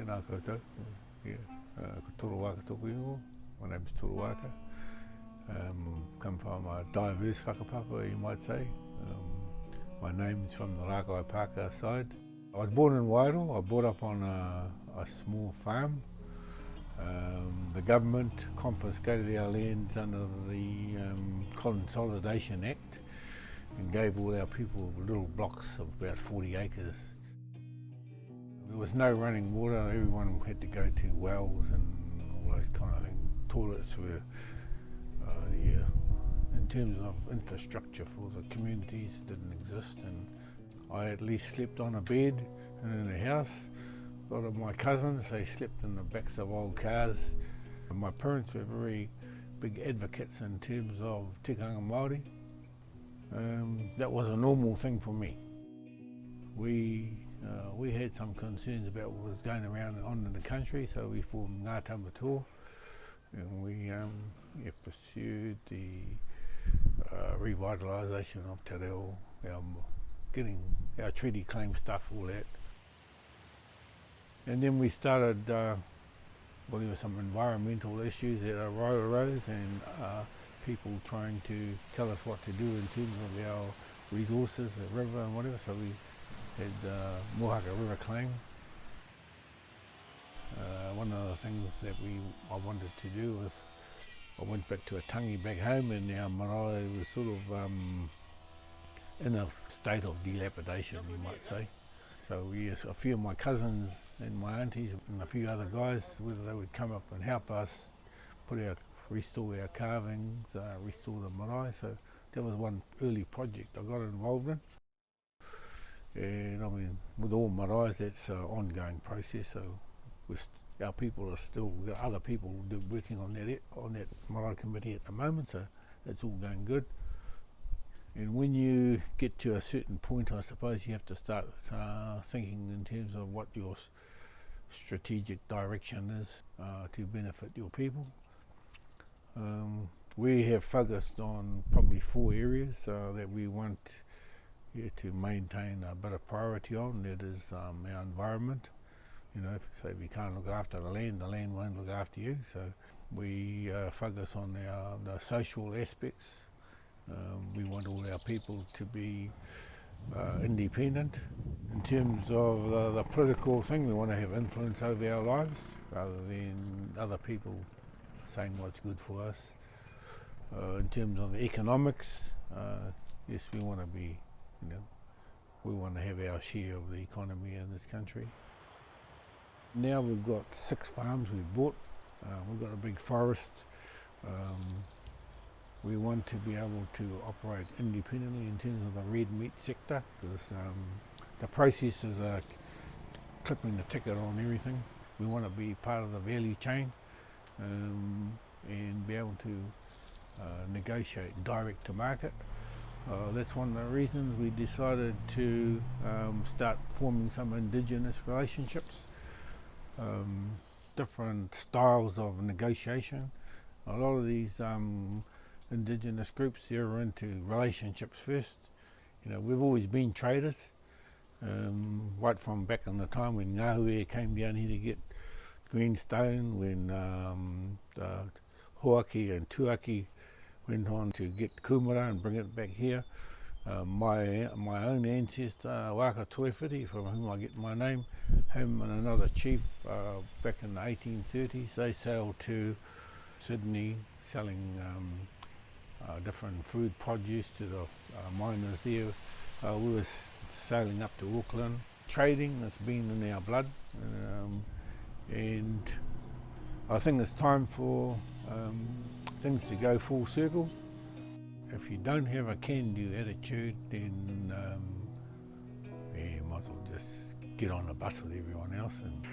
Nā koutou. Yeah. Ko toro waka tōku ingo. My name's Toro Waka. Come from a diverse whakapapa, you might say. My name's from the Rākau Pāka side. I was born in Wairo. I brought up on a small farm. The government confiscated our lands under the Consolidation Act and gave all our people little blocks of about 40 acres. There was no running water. Everyone had to go to wells and all those kind of things. Toilets were, in terms of infrastructure for the communities, didn't exist. And I at least slept on a bed and in a house. A lot of my cousins, they slept in the backs of old cars. My parents were very big advocates in terms of tikanga Māori. That was a normal thing for me. We had some concerns about what was going around on in the country, so we formed Ngāti Pahauwera, and we pursued the revitalisation of Te Reo, getting our treaty claim stuff, all that. And then we started, there were some environmental issues that arose, and people trying to tell us what to do in terms of our resources, the river and whatever, so we had Mohaka River claim. One of the things that I wanted to do was, I went back to a tangi back home, and our marae was sort of in a state of dilapidation, you might say. So yes, a few of my cousins and my aunties and a few other guys, whether they would come up and help us restore our carvings, restore the marae. So that was one early project I got involved in. And I mean, with all marae, that's an ongoing process. So our people are still, we've got other people working on that marae committee at the moment. So it's all going good. And when you get to a certain point, I suppose you have to start thinking in terms of what your strategic direction is to benefit your people. We have focused on probably 4 areas that we want to maintain a bit of priority on. That is our environment. You know, if we can't look after the land won't look after you. So we focus on the social aspects. We want all our people to be independent. In terms of the political thing, we want to have influence over our lives rather than other people saying what's good for us. In terms of the economics, yes, we want to be, we want to have our share of the economy in this country. Now we've got 6 farms we've bought. We've got a big forest. We want to be able to operate independently in terms of the red meat sector, because the processors are clipping the ticket on everything. We want to be part of the value chain and be able to negotiate direct to market. That's one of the reasons we decided to start forming some indigenous relationships, different styles of negotiation. A lot of these indigenous groups, they're into relationships first. We've always been traders, right from back in the time when Ngāti came down here to get greenstone, when the Hoaki and Tuaki went on to get kumara and bring it back here. My own ancestor, Waka Toiwhiti, from whom I get my name, him and another chief back in the 1830s, they sailed to Sydney selling different food produce to the miners there. We were sailing up to Auckland. Trading, that's been in our blood, and I think it's time for things to go full circle. If you don't have a can-do attitude, then you might as well just get on the bus with everyone else. And